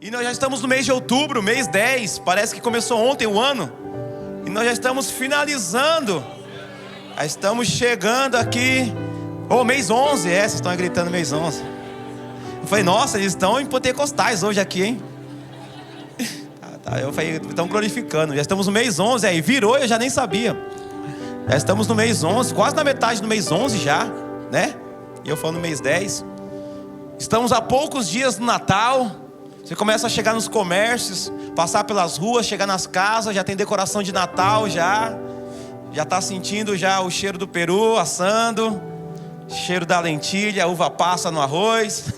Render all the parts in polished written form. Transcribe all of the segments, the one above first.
E nós já estamos no mês de outubro, mês 10. Parece que começou ontem o ano. E nós já estamos finalizando. Já estamos chegando aqui. Mês 11, vocês estão gritando mês 11. Eu falei, nossa, eles estão em pentecostais hoje aqui, hein? Eu falei, estão glorificando. Já estamos no mês 11, aí virou, eu já nem sabia. Já estamos no mês 11, quase na metade do mês 11 já, né? E eu falo no mês 10. Estamos a poucos dias do Natal. Você começa a chegar nos comércios, passar pelas ruas, chegar nas casas, já tem decoração de Natal já está sentindo já o cheiro do peru assando, cheiro da lentilha, a uva passa no arroz.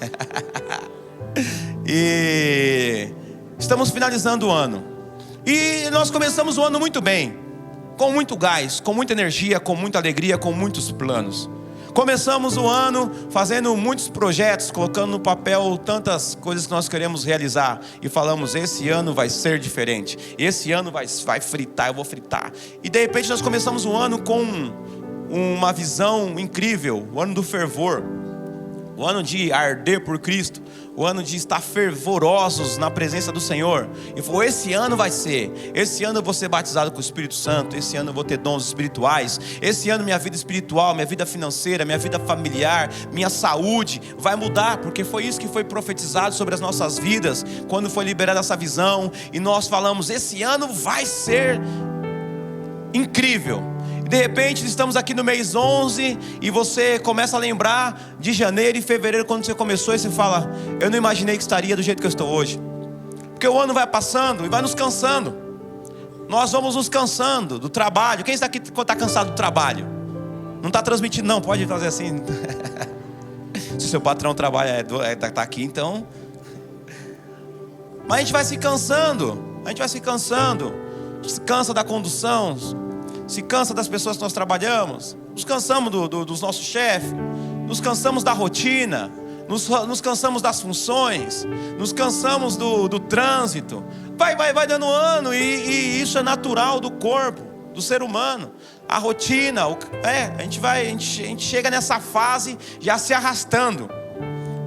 E estamos finalizando o ano. E nós começamos o ano muito bem, com muito gás, com muita energia, com muita alegria, com muitos planos. Começamos o ano fazendo muitos projetos, colocando no papel tantas coisas que nós queremos realizar. E falamos, esse ano vai ser diferente. Esse ano vai fritar, eu vou fritar. E de repente nós começamos o ano com uma visão incrível. O ano do fervor. O ano de arder por Cristo. O ano de estar fervorosos na presença do Senhor. E falou, esse ano vai ser. Esse ano eu vou ser batizado com o Espírito Santo. Esse ano eu vou ter dons espirituais. Esse ano minha vida espiritual, minha vida financeira, minha vida familiar, minha saúde vai mudar. Porque foi isso que foi profetizado sobre as nossas vidas, quando foi liberada essa visão. E nós falamos, esse ano vai ser incrível. De repente estamos aqui no mês 11 e você começa a lembrar de janeiro e fevereiro, quando você começou, e você fala, eu não imaginei que estaria do jeito que eu estou hoje. Porque o ano vai passando e vai nos cansando. Nós vamos nos cansando do trabalho. Quem está aqui está cansado do trabalho? Não está transmitindo não, pode fazer assim. Se o seu patrão trabalha, está aqui, então. Mas a gente vai se cansando. Se cansa da condução, se cansa das pessoas que nós trabalhamos, nos cansamos dos nossos chefes, nos cansamos da rotina, nos cansamos das funções, nos cansamos do trânsito. Vai dando ano, e isso é natural do corpo, do ser humano. A rotina, a gente chega nessa fase já se arrastando.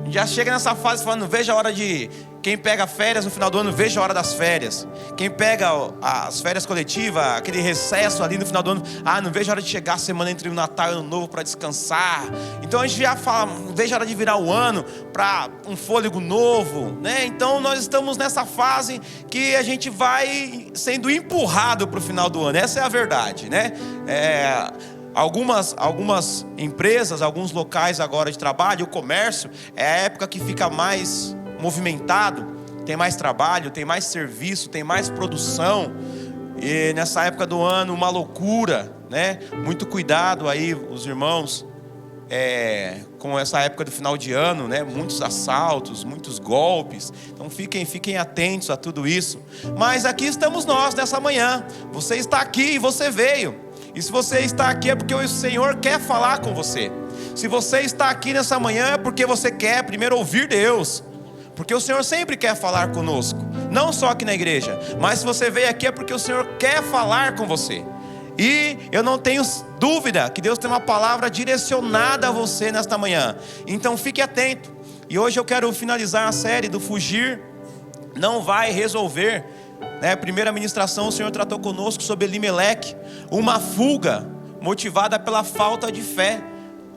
Já chega nessa fase falando, veja a hora de... Quem pega férias no final do ano, veja a hora das férias. Quem pega as férias coletivas, aquele recesso ali no final do ano, não vejo a hora de chegar a semana entre o Natal e o Ano Novo para descansar. Então a gente já fala, veja a hora de virar o ano para um fôlego novo, né? Então nós estamos nessa fase que a gente vai sendo empurrado para o final do ano. Essa é a verdade, né? Algumas empresas, alguns locais agora de trabalho, o comércio, é a época que fica mais movimentado, tem mais trabalho, tem mais serviço, tem mais produção. E nessa época do ano, uma loucura, né? Muito cuidado aí, os irmãos, com essa época do final de ano, né? Muitos assaltos, muitos golpes. Então fiquem atentos a tudo isso. Mas aqui estamos nós nessa manhã. Você está aqui e você veio. E se você está aqui é porque o Senhor quer falar com você. Se você está aqui nessa manhã é porque você quer primeiro ouvir Deus. Porque o Senhor sempre quer falar conosco, não só aqui na igreja, mas se você veio aqui é porque o Senhor quer falar com você. E eu não tenho dúvida que Deus tem uma palavra direcionada a você nesta manhã. Então fique atento. E hoje eu quero finalizar a série do Fugir Não Vai Resolver, né? Primeira ministração, o Senhor tratou conosco sobre Elimeleque, uma fuga motivada pela falta de fé.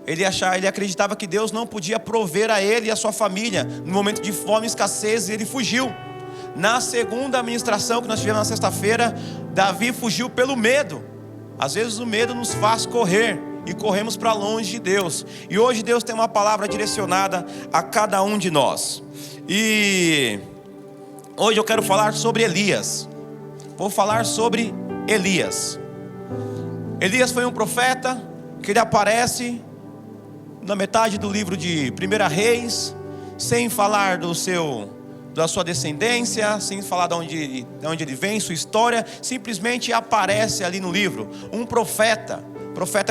Ele acreditava que Deus não podia prover a ele e a sua família no momento de fome e escassez, e ele fugiu. Na segunda ministração que nós tivemos na sexta-feira, Davi fugiu pelo medo. Às vezes o medo nos faz correr e corremos para longe de Deus. E hoje Deus tem uma palavra direcionada a cada um de nós. E hoje eu quero falar sobre Elias. Vou falar sobre Elias. Elias foi um profeta que ele aparece na metade do livro de 1 Reis, sem falar da sua descendência, sem falar de onde ele vem, sua história, simplesmente aparece ali no livro. Um profeta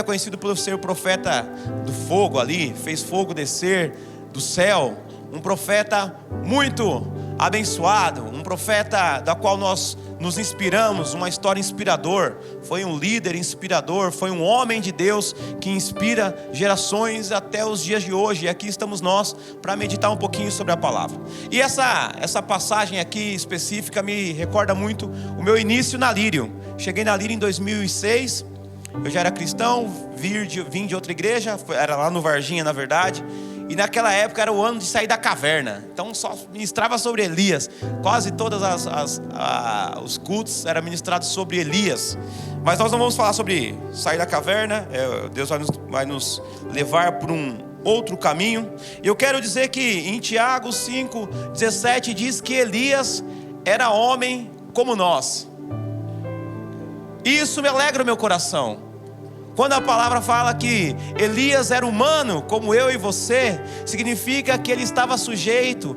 conhecido por ser o profeta do fogo ali, fez fogo descer do céu, um profeta muito abençoado, um profeta da qual nós nos inspiramos, uma história inspiradora. Foi um líder inspirador, foi um homem de Deus que inspira gerações até os dias de hoje. E aqui estamos nós para meditar um pouquinho sobre a palavra. E essa passagem aqui específica me recorda muito o meu início na Lírio. Cheguei na Lírio em 2006. Eu já era cristão, vim de outra igreja, era lá no Varginha, na verdade. E naquela época era o ano de sair da caverna. Então só ministrava sobre Elias. Quase todos os cultos eram ministrados sobre Elias. Mas nós não vamos falar sobre sair da caverna. Deus vai nos levar por um outro caminho. Eu quero dizer que em Tiago 5:17 diz que Elias era homem como nós. Isso me alegra o meu coração. Quando a palavra fala que Elias era humano, como eu e você, significa que ele estava sujeito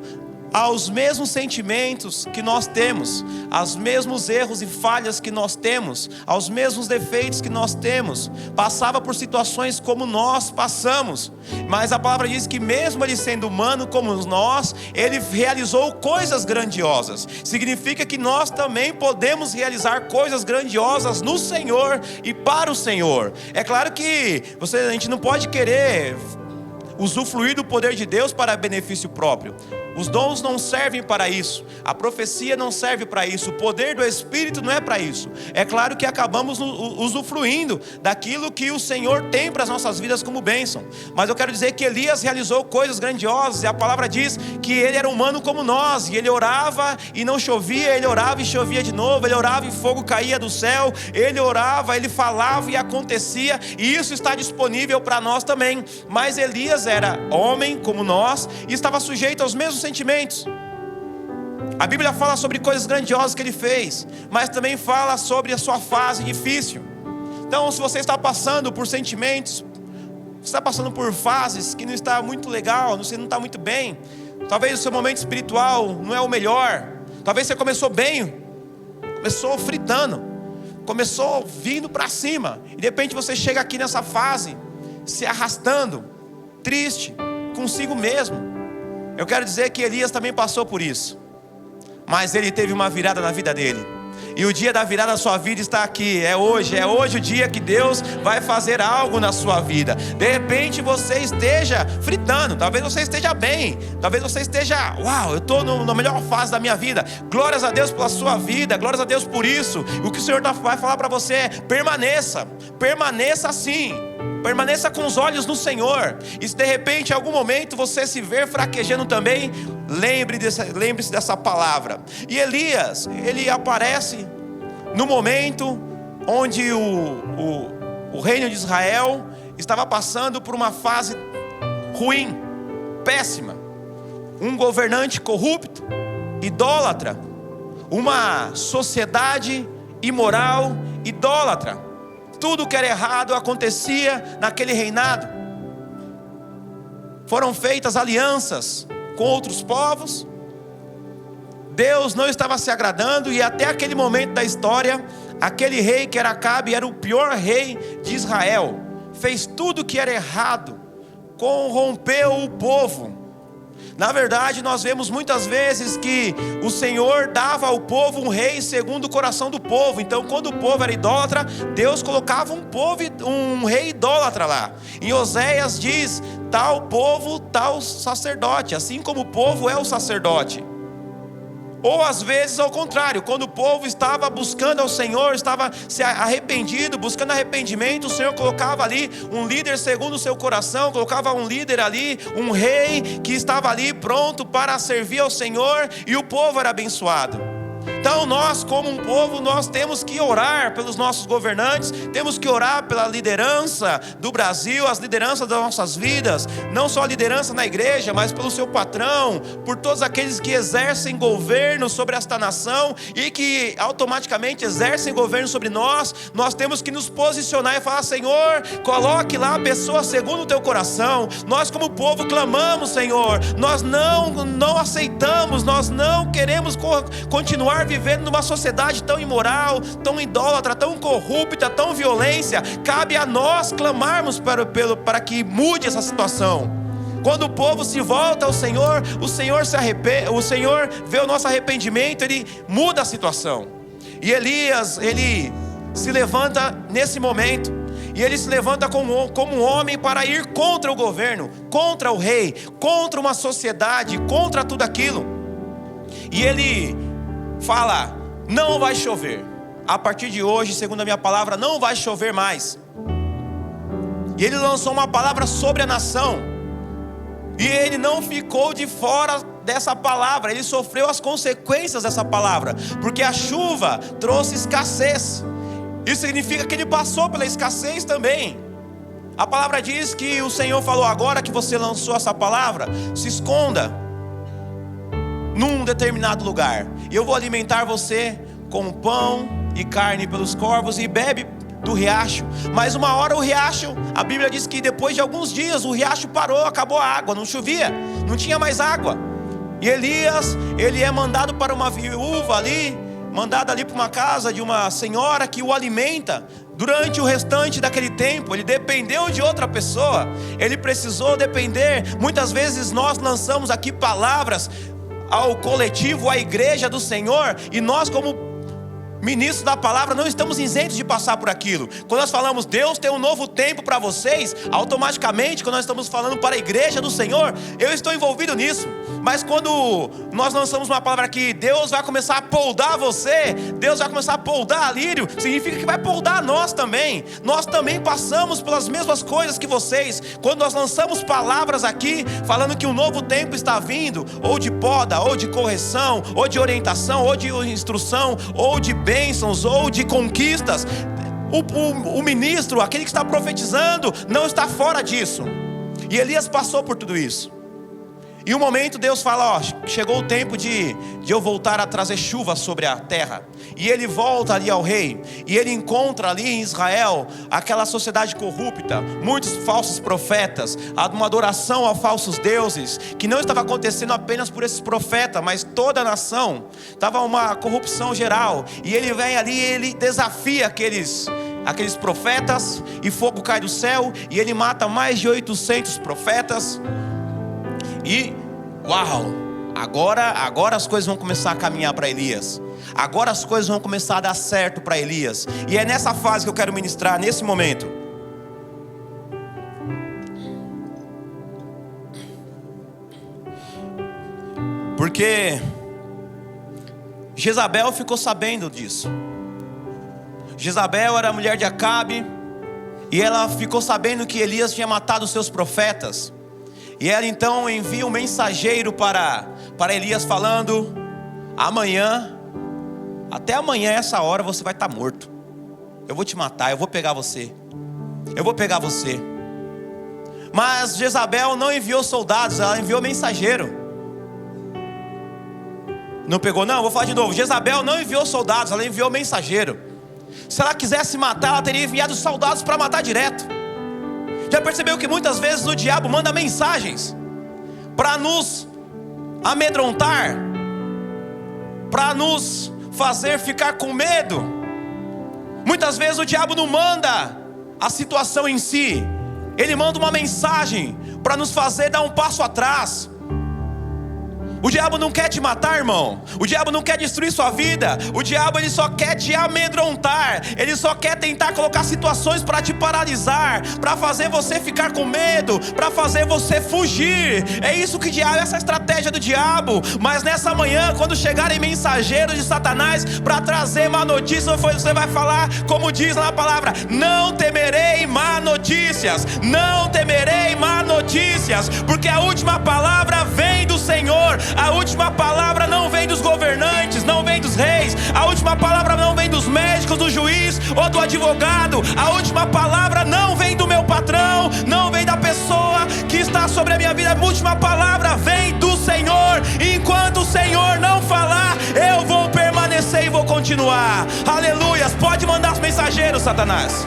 aos mesmos sentimentos que nós temos, aos mesmos erros e falhas que nós temos, aos mesmos defeitos que nós temos. Passava por situações como nós passamos, mas a palavra diz que mesmo ele sendo humano como nós, ele realizou coisas grandiosas. Significa que nós também podemos realizar coisas grandiosas no Senhor e para o Senhor. É claro que a gente não pode querer usufruir do poder de Deus para benefício próprio. Os dons não servem para isso, a profecia não serve para isso, o poder do Espírito não é para isso. É claro que acabamos usufruindo daquilo que o Senhor tem para as nossas vidas como bênção. Mas eu quero dizer que Elias realizou coisas grandiosas, e a palavra diz que ele era humano como nós, e ele orava e não chovia, ele orava e chovia de novo, ele orava e fogo caía do céu, ele orava, ele falava e acontecia, e isso está disponível para nós também. Mas Elias era homem como nós e estava sujeito aos mesmos sentimentos. A Bíblia fala sobre coisas grandiosas que ele fez, mas também fala sobre a sua fase difícil. Então, se você está passando por sentimentos, você está passando por fases que não está muito legal, você não está muito bem, talvez o seu momento espiritual não é o melhor, talvez você começou bem, começou fritando, começou vindo para cima, e de repente você chega aqui nessa fase, se arrastando, triste, consigo mesmo. Eu quero dizer que Elias também passou por isso, mas ele teve uma virada na vida dele, e o dia da virada da sua vida está aqui. É hoje o dia que Deus vai fazer algo na sua vida. De repente você esteja fritando, talvez você esteja bem, talvez você esteja, uau, eu estou na melhor fase da minha vida. Glórias a Deus pela sua vida, glórias a Deus por isso. O que o Senhor vai falar para você é: permaneça assim. Permaneça com os olhos no Senhor. E se de repente em algum momento você se ver fraquejando também, lembre-se dessa palavra. E Elias, ele aparece no momento onde o reino de Israel estava passando por uma fase ruim, péssima. Um governante corrupto, idólatra, uma sociedade imoral, idólatra. Tudo que era errado acontecia naquele reinado. Foram feitas alianças com outros povos. Deus não estava se agradando, e até aquele momento da história, aquele rei que era Acabe era o pior rei de Israel. Fez tudo que era errado, corrompeu o povo. Na verdade, nós vemos muitas vezes que o Senhor dava ao povo um rei segundo o coração do povo. Então, quando o povo era idólatra, Deus colocava um rei idólatra lá. Em Oséias diz: tal povo, tal sacerdote. Assim como o povo é o sacerdote. Ou às vezes ao contrário, quando o povo estava buscando ao Senhor, estava se arrependido, buscando arrependimento, o Senhor colocava ali um líder segundo o seu coração, colocava um líder ali, um rei que estava ali pronto para servir ao Senhor, e o povo era abençoado. Então nós, como um povo, nós temos que orar pelos nossos governantes, temos que orar pela liderança do Brasil, as lideranças das nossas vidas, não só a liderança na igreja, mas pelo seu patrão, por todos aqueles que exercem governo sobre esta nação e que automaticamente exercem governo sobre nós. Nós temos que nos posicionar e falar: Senhor, coloque lá a pessoa segundo o teu coração. Nós como povo clamamos, Senhor, nós não aceitamos, nós não queremos continuar vivendo numa sociedade tão imoral, tão idólatra, tão corrupta, tão violência. Cabe a nós clamarmos para que mude essa situação. Quando o povo se volta ao Senhor, o Senhor vê o nosso arrependimento, Ele muda a situação. E Elias, ele se levanta nesse momento, e ele se levanta como um homem para ir contra o governo, contra o rei, contra uma sociedade, contra tudo aquilo. E ele fala: não vai chover, a partir de hoje, segundo a minha palavra, não vai chover mais. E ele lançou uma palavra sobre a nação, e ele não ficou de fora dessa palavra, ele sofreu as consequências dessa palavra, porque a chuva trouxe escassez. Isso significa que ele passou pela escassez também. A palavra diz que o Senhor falou: agora que você lançou essa palavra, se esconda num determinado lugar, e eu vou alimentar você com pão e carne pelos corvos, e bebe do riacho. Mas uma hora o riacho, a Bíblia diz que depois de alguns dias o riacho parou, acabou a água, não chovia, não tinha mais água. E Elias, ele é mandado para uma viúva ali, mandado ali para uma casa de uma senhora que o alimenta. Durante o restante daquele tempo, ele dependeu de outra pessoa, ele precisou depender. Muitas vezes nós lançamos aqui palavras ao coletivo, à igreja do Senhor, e nós, como ministros da palavra, não estamos isentos de passar por aquilo. Quando nós falamos: Deus tem um novo tempo para vocês, automaticamente, quando nós estamos falando para a igreja do Senhor, eu estou envolvido nisso. Mas quando nós lançamos uma palavra aqui: Deus vai começar a poldar você, Deus vai começar a poldar a Lírio, significa que vai poldar nós também. Nós também passamos pelas mesmas coisas que vocês. Quando nós lançamos palavras aqui, falando que um novo tempo está vindo, ou de poda, ou de correção, ou de orientação, ou de instrução, ou de bênçãos, ou de conquistas, o ministro, aquele que está profetizando, não está fora disso. E Elias passou por tudo isso. E um momento Deus fala: ó, chegou o tempo de eu voltar a trazer chuva sobre a terra. E ele volta ali ao rei, e ele encontra ali em Israel aquela sociedade corrupta, muitos falsos profetas, uma adoração a falsos deuses, que não estava acontecendo apenas por esses profetas, mas toda a nação. Estava uma corrupção geral. E ele vem ali e ele desafia aqueles profetas, e fogo cai do céu, e ele mata mais de 800 profetas. E uau, agora as coisas vão começar a caminhar para Elias. Agora as coisas vão começar a dar certo para Elias. E é nessa fase que eu quero ministrar, nesse momento. Porque Jezabel ficou sabendo disso. Jezabel era a mulher de Acabe, e ela ficou sabendo que Elias tinha matado os seus profetas. E ela então envia um mensageiro para Elias falando: amanhã, até amanhã essa hora você vai estar morto. Eu vou te matar, eu vou pegar você. Eu vou pegar você. Mas Jezabel não enviou soldados, ela enviou mensageiro. Não pegou não? Vou falar de novo. Jezabel não enviou soldados, ela enviou mensageiro. Se ela quisesse matar, ela teria enviado soldados para matar direto. Já percebeu que muitas vezes o diabo manda mensagens para nos amedrontar, para nos fazer ficar com medo? Muitas vezes o diabo não manda a situação em si, ele manda uma mensagem para nos fazer dar um passo atrás. O diabo não quer te matar, irmão. O diabo não quer destruir sua vida. O diabo, ele só quer te amedrontar. Ele só quer tentar colocar situações para te paralisar, para fazer você ficar com medo, para fazer você fugir. É isso que o diabo, essa é a estratégia do diabo. Mas nessa manhã, quando chegarem mensageiros de Satanás para trazer má notícia, você vai falar como diz lá na palavra: não temerei má notícias. Não temerei má notícias, porque a última palavra vem do Senhor. A última palavra não vem dos governantes, não vem dos reis. A última palavra não vem dos médicos, do juiz ou do advogado. A última palavra não vem do meu patrão, não vem da pessoa que está sobre a minha vida. A última palavra vem do Senhor. E enquanto o Senhor não falar, eu vou permanecer e vou continuar. Aleluias. Pode mandar os mensageiros, Satanás.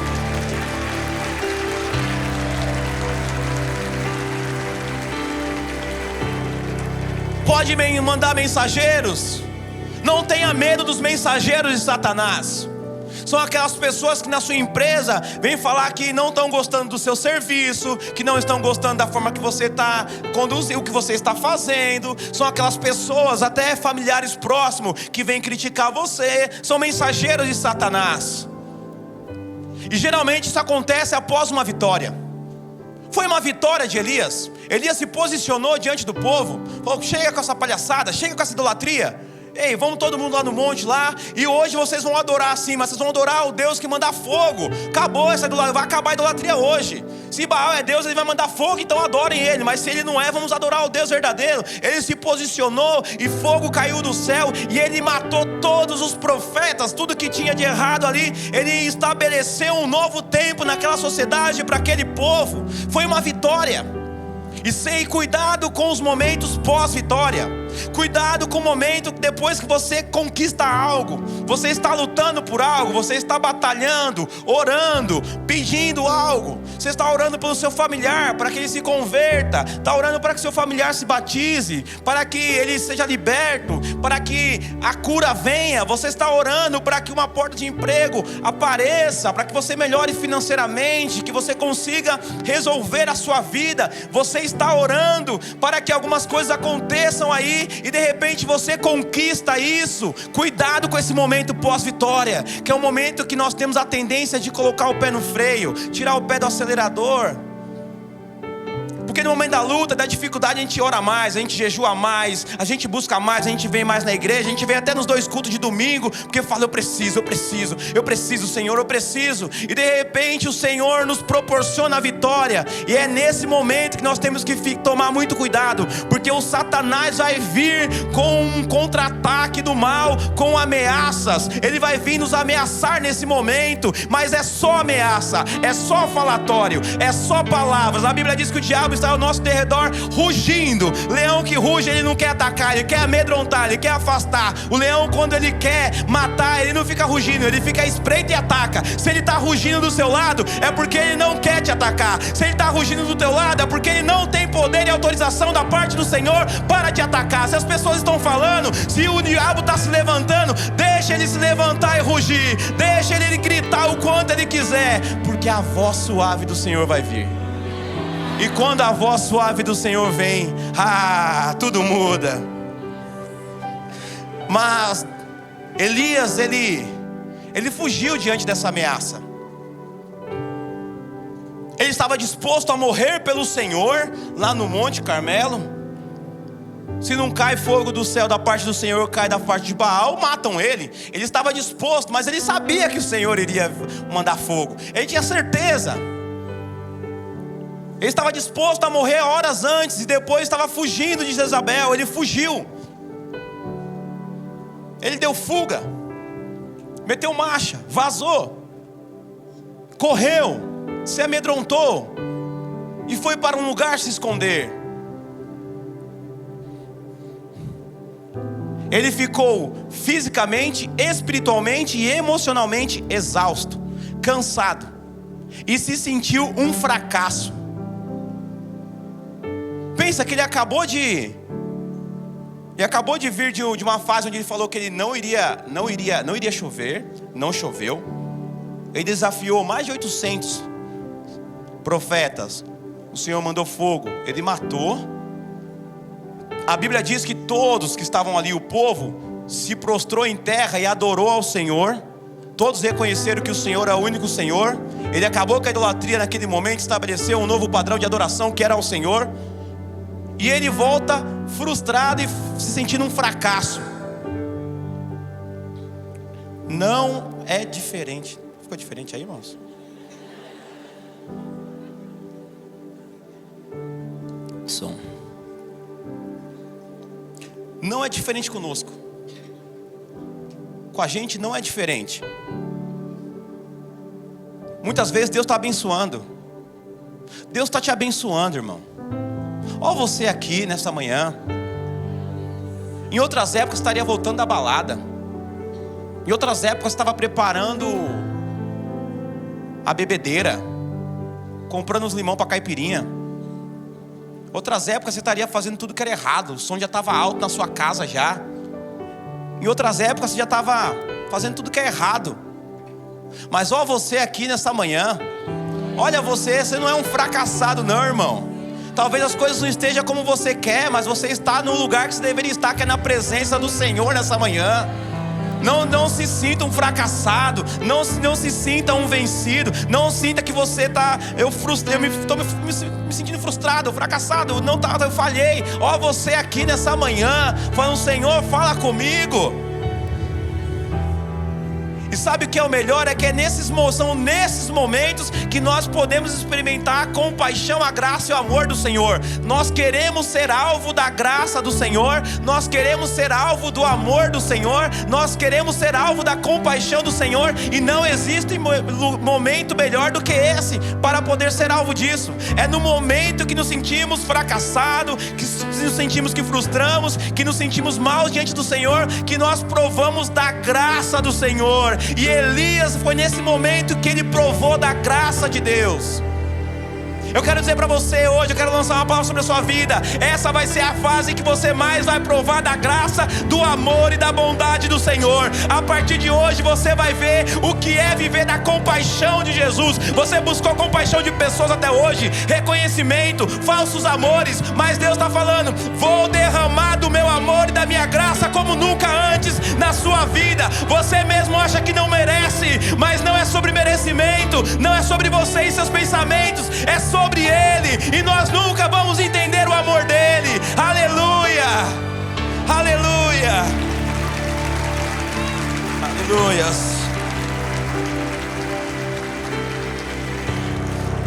Pode mandar mensageiros. Não tenha medo dos mensageiros de Satanás. São aquelas pessoas que na sua empresa vêm falar que não estão gostando do seu serviço, que não estão gostando da forma que você está conduzindo, o que você está fazendo. São aquelas pessoas, até familiares próximos, que vêm criticar você. São mensageiros de Satanás. E geralmente isso acontece após uma vitória. Foi uma vitória de Elias. Elias se posicionou diante do povo, falou: chega com essa palhaçada, chega com essa idolatria. Ei, vamos todo mundo lá no monte lá, e hoje vocês vão adorar assim, mas vocês vão adorar o Deus que manda fogo. Acabou essa idolatria, vai acabar a idolatria hoje. Se Baal é Deus, ele vai mandar fogo, então adorem ele. Mas se ele não é, vamos adorar o Deus verdadeiro. Ele se posicionou e fogo caiu do céu, e ele matou todos os profetas, tudo que tinha de errado ali. Ele estabeleceu um novo tempo naquela sociedade, para aquele povo. Foi uma vitória. E cuidado com os momentos pós-vitória. Cuidado com o momento depois que você conquista algo. Você está lutando por algo, você está batalhando, orando, pedindo algo. Você está orando pelo seu familiar, para que ele se converta. Está orando para que seu familiar se batize, para que ele seja liberto, para que a cura venha. Você está orando para que uma porta de emprego apareça, para que você melhore financeiramente, que você consiga resolver a sua vida. Você está orando para que algumas coisas aconteçam aí, e de repente você conquista isso. Cuidado com esse momento pós-vitória, que é um momento que nós temos a tendência de colocar o pé no freio, tirar o pé do acelerador. Porque no momento da luta, da dificuldade, a gente ora mais, a gente jejua mais, a gente busca mais, a gente vem mais na igreja, a gente vem até nos 2 cultos de domingo, porque fala: eu preciso, Senhor, eu preciso. E de repente o Senhor nos proporciona a vitória. E é nesse momento que nós temos que tomar muito cuidado, porque o Satanás vai vir com um contra-ataque do mal, com ameaças. Ele vai vir nos ameaçar nesse momento, mas é só ameaça, é só falatório, é só palavras. A Bíblia diz que o diabo está ao nosso derredor rugindo. Leão que ruge, ele não quer atacar, ele quer amedrontar, ele quer afastar. O leão, quando ele quer matar, ele não fica rugindo, ele fica espreita e ataca. Se ele está rugindo do seu lado, é porque ele não quer te atacar. Se ele está rugindo do teu lado, é porque ele não tem poder e autorização da parte do Senhor para te atacar. Se as pessoas estão falando, se o diabo está se levantando, deixa ele se levantar e rugir, deixa ele gritar o quanto ele quiser, porque a voz suave do Senhor vai vir. E quando a voz suave do Senhor vem, tudo muda. Mas Elias, ele fugiu diante dessa ameaça. Ele estava disposto a morrer pelo Senhor lá no Monte Carmelo. Se não cai fogo do céu da parte do Senhor, cai da parte de Baal, matam ele. Ele estava disposto, mas ele sabia que o Senhor iria mandar fogo. Ele tinha certeza. Ele estava disposto a morrer horas antes, e depois estava fugindo de Jezabel. Ele fugiu. Ele deu fuga, meteu marcha, vazou, correu, se amedrontou e foi para um lugar se esconder. Ele ficou fisicamente, espiritualmente e emocionalmente exausto, cansado, e se sentiu um fracasso. Pensa que ele acabou de vir de uma fase onde ele falou que ele não iria chover. Não choveu. Ele desafiou mais de 800 profetas. O Senhor mandou fogo, ele matou. A Bíblia diz que todos que estavam ali, o povo, se prostrou em terra e adorou ao Senhor. Todos reconheceram que o Senhor é o único Senhor. Ele acabou com a idolatria naquele momento, estabeleceu um novo padrão de adoração que era ao Senhor. E ele volta frustrado e se sentindo um fracasso. Não é diferente. Ficou diferente aí, irmãos? Som. Não é diferente conosco. Com a gente não é diferente. Muitas vezes Deus está abençoando. Deus está te abençoando, irmão. Ó, você aqui nessa manhã. Em outras épocas estaria voltando da balada. Em outras épocas estava preparando a bebedeira, comprando os limão para caipirinha. Outras épocas você estaria fazendo tudo que era errado. O som já estava alto na sua casa já. Em outras épocas você já estava fazendo tudo que é errado. Mas ó, você aqui nessa manhã, olha, você não é um fracassado não, irmão. Talvez as coisas não estejam como você quer, mas você está no lugar que você deveria estar, que é na presença do Senhor nessa manhã. Não se sinta um fracassado, não se sinta um vencido, não sinta que você está, estou me sentindo frustrado, fracassado, eu falhei. Ó, você aqui nessa manhã, falando, Senhor, fala comigo. E sabe o que é o melhor? É que são nesses momentos que nós podemos experimentar a compaixão, a graça e o amor do Senhor. Nós queremos ser alvo da graça do Senhor, nós queremos ser alvo do amor do Senhor, nós queremos ser alvo da compaixão do Senhor. E não existe momento melhor do que esse para poder ser alvo disso. É no momento que nos sentimos fracassados, que nos sentimos que frustramos, que nos sentimos mal diante do Senhor, que nós provamos da graça do Senhor. E Elias, foi nesse momento que ele provou da graça de Deus. Eu quero dizer para você hoje, eu quero lançar uma palavra sobre a sua vida. Essa vai ser a fase que você mais vai provar da graça, do amor e da bondade do Senhor. A partir de hoje você vai ver o que é viver da compaixão de Jesus. Você buscou compaixão de pessoas até hoje, reconhecimento, falsos amores, mas Deus está falando, vou derramar do meu amor e da minha graça como nunca antes na sua vida. Você mesmo acha que não merece, mas não é sobre merecimento, não é sobre você e seus pensamentos, é sobre Ele, e nós nunca vamos entender o amor dele. Aleluia, aleluia, aleluias.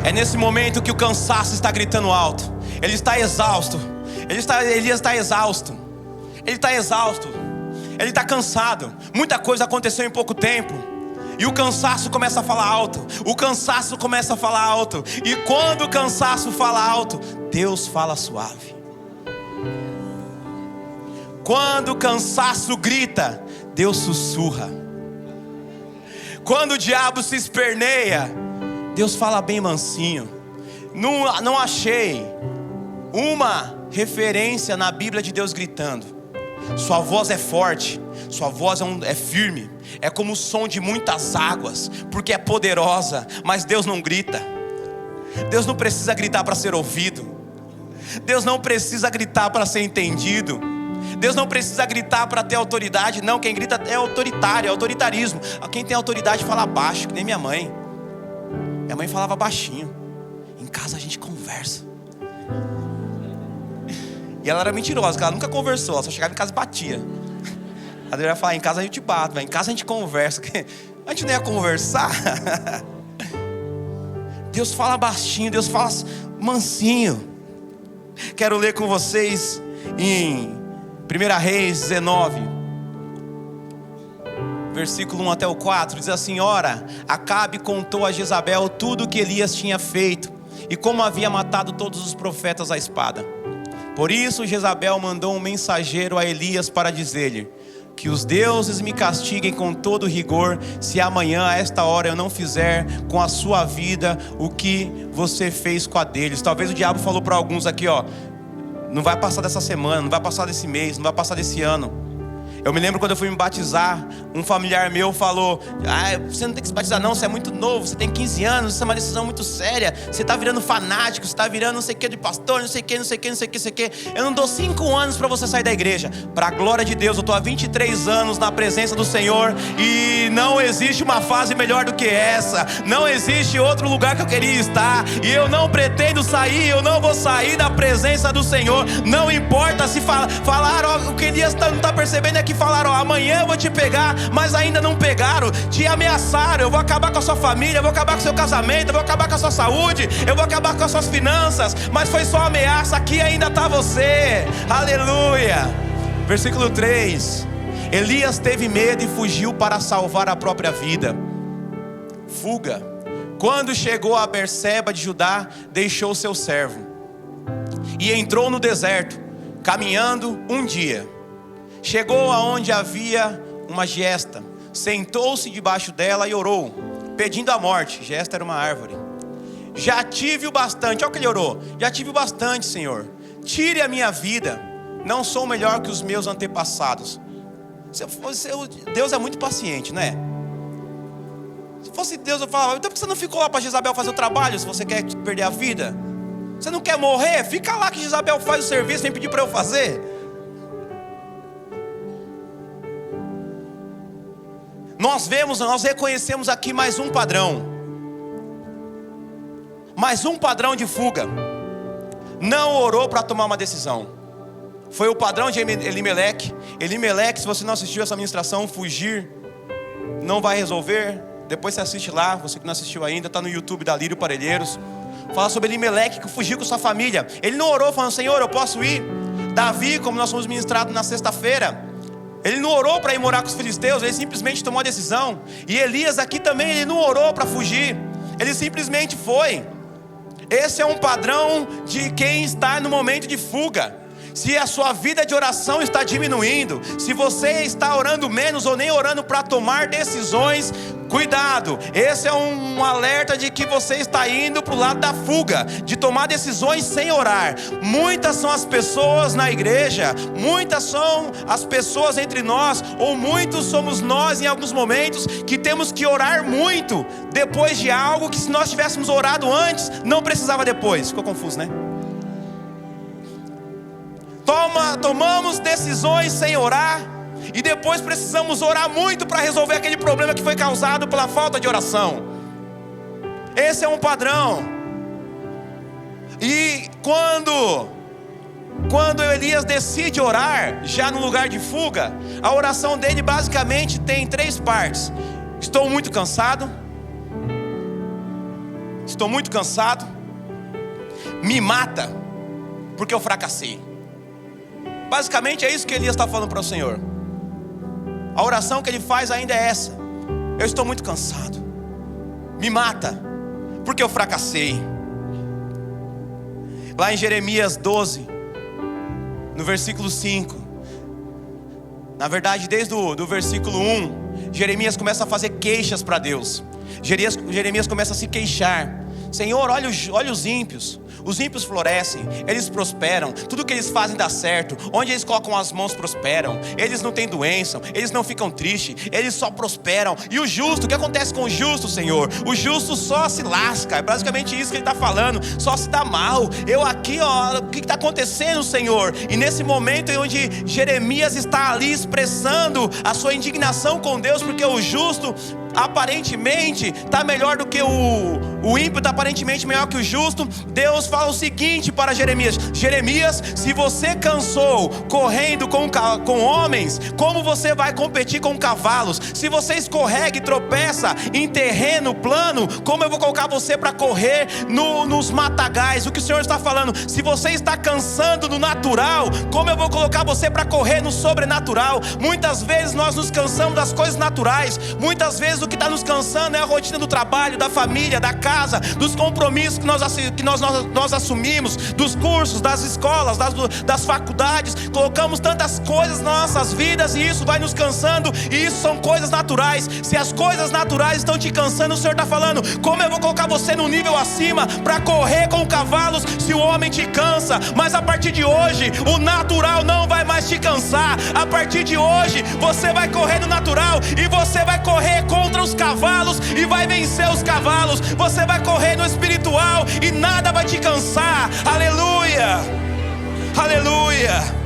É nesse momento que o cansaço está gritando alto. Ele está exausto. Elias está exausto. Ele está exausto. Ele está cansado. Muita coisa aconteceu em pouco tempo. E o cansaço começa a falar alto. O cansaço começa a falar alto. E quando o cansaço fala alto, Deus fala suave. Quando o cansaço grita, Deus sussurra. Quando o diabo se esperneia, Deus fala bem mansinho. Não achei uma referência na Bíblia de Deus gritando. Sua voz é forte, sua voz é firme, é como o som de muitas águas, porque é poderosa. Mas Deus não grita. Deus não precisa gritar para ser ouvido. Deus não precisa gritar para ser entendido. Deus não precisa gritar para ter autoridade. Não, quem grita é autoritário, é autoritarismo. Quem tem autoridade fala baixo, que nem minha mãe. Minha mãe falava baixinho. Em casa a gente conversa. E ela era mentirosa, porque ela nunca conversou, ela só chegava em casa e batia. Ela ia falar, em casa a gente bate, mas em casa a gente conversa. A gente não ia conversar. Deus fala baixinho, Deus fala mansinho. Quero ler com vocês em 1 Reis 19, versículo 1 até o 4. Diz assim: ora, Acabe contou a Jezabel tudo o que Elias tinha feito, e como havia matado todos os profetas à espada. Por isso Jezabel mandou um mensageiro a Elias para dizer-lhe: que os deuses me castiguem com todo rigor, se amanhã a esta hora eu não fizer com a sua vida o que você fez com a deles. Talvez o diabo falou para alguns aqui, não vai passar dessa semana, não vai passar desse mês, não vai passar desse ano. Eu me lembro quando eu fui me batizar, um familiar meu falou: você não tem que se batizar não, você é muito novo, você tem 15 anos, isso é uma decisão muito séria, você está virando fanático, você está virando não sei o que de pastor, não sei o que. Eu não dou 5 anos para você sair da igreja. Para a glória de Deus, eu estou há 23 anos na presença do Senhor, e não existe uma fase melhor do que essa. Não existe outro lugar que eu queria estar, e eu não pretendo sair, eu não vou sair da presença do Senhor. Não importa se falaram, o que Elias não está percebendo é que falaram: amanhã eu vou te pegar, mas ainda não pegaram. Te ameaçaram: eu vou acabar com a sua família, eu vou acabar com o seu casamento, eu vou acabar com a sua saúde, eu vou acabar com as suas finanças. Mas foi só ameaça, aqui ainda está você. Aleluia. Versículo 3: Elias teve medo e fugiu para salvar a própria vida. Fuga. Quando chegou a Berseba de Judá, deixou seu servo e entrou no deserto, caminhando um dia. Chegou aonde havia uma giesta, sentou-se debaixo dela e orou, pedindo a morte. Giesta era uma árvore. Já tive o bastante. Olha o que ele orou: já tive o bastante, Senhor, tire a minha vida, não sou melhor que os meus antepassados. Deus é muito paciente, né? Se fosse Deus, eu falava: então por que você não ficou lá para Jezabel fazer o trabalho, se você quer perder a vida? Você não quer morrer? Fica lá que Jezabel faz o serviço, vem pedir para eu fazer. Nós reconhecemos aqui mais um padrão. Mais um padrão de fuga. Não orou para tomar uma decisão. Foi o padrão de Elimeleque. Elimeleque, se você não assistiu essa ministração, fugir não vai resolver. Depois você assiste lá, você que não assistiu ainda, está no YouTube da Lírio Parelheiros. Fala sobre Elimeleque que fugiu com sua família. Ele não orou falando: Senhor, eu posso ir? Davi, como nós fomos ministrados na sexta-feira, ele não orou para ir morar com os filisteus, ele simplesmente tomou a decisão. E Elias aqui também, ele não orou para fugir, ele simplesmente foi. Esse é um padrão de quem está no momento de fuga. Se a sua vida de oração está diminuindo, se você está orando menos ou nem orando para tomar decisões, cuidado, esse é um alerta de que você está indo para o lado da fuga, de tomar decisões sem orar. Muitas são as pessoas na igreja, muitas são as pessoas entre nós, ou muitos somos nós em alguns momentos, que temos que orar muito depois de algo que, se nós tivéssemos orado antes, não precisava depois. Ficou confuso, né? Tomamos decisões sem orar, e depois precisamos orar muito para resolver aquele problema que foi causado pela falta de oração. Esse é um padrão. E quando Elias decide orar, já no lugar de fuga, a oração dele basicamente tem 3 partes: estou muito cansado, me mata, porque eu fracassei. Basicamente é isso que Elias está falando para o Senhor. A oração que ele faz ainda é essa: eu estou muito cansado, me mata, porque eu fracassei. Lá em Jeremias 12, no versículo 5, na verdade desde do versículo 1, Jeremias começa a fazer queixas para Deus. Jeremias começa a se queixar: Senhor, olha os ímpios. Os ímpios florescem, eles prosperam, tudo que eles fazem dá certo, onde eles colocam as mãos prosperam, eles não têm doença, eles não ficam tristes, eles só prosperam. E o justo, o que acontece com o justo, Senhor? O justo só se lasca, é basicamente isso que ele está falando, só se dá mal. Eu aqui, o que está acontecendo, Senhor? E nesse momento em onde Jeremias está ali expressando a sua indignação com Deus, porque o justo aparentemente está melhor do que o ímpio, está aparentemente melhor que o justo, Deus fala o seguinte para Jeremias: Jeremias, se você cansou correndo com homens, como você vai competir com cavalos? Se você escorrega e tropeça em terreno plano, como eu vou colocar você para correr nos matagais? O que o Senhor está falando: se você está cansando no natural, como eu vou colocar você para correr no sobrenatural? Muitas vezes nós nos cansamos das coisas naturais, muitas vezes o que está nos cansando é a rotina do trabalho, da família, da casa, dos compromissos que nós assumimos, dos cursos, das escolas, das faculdades. Colocamos tantas coisas nas nossas vidas e isso vai nos cansando, e isso são coisas naturais. Se as coisas naturais estão te cansando, o Senhor está falando: como eu vou colocar você no nível acima para correr com cavalos, se o homem te cansa? Mas a partir de hoje, o natural não vai mais te cansar. A partir de hoje, você vai correr no natural, e você vai correr contra os cavalos e vai vencer os cavalos. Você vai correr no espiritual e nada vai te cansar. Aleluia, aleluia.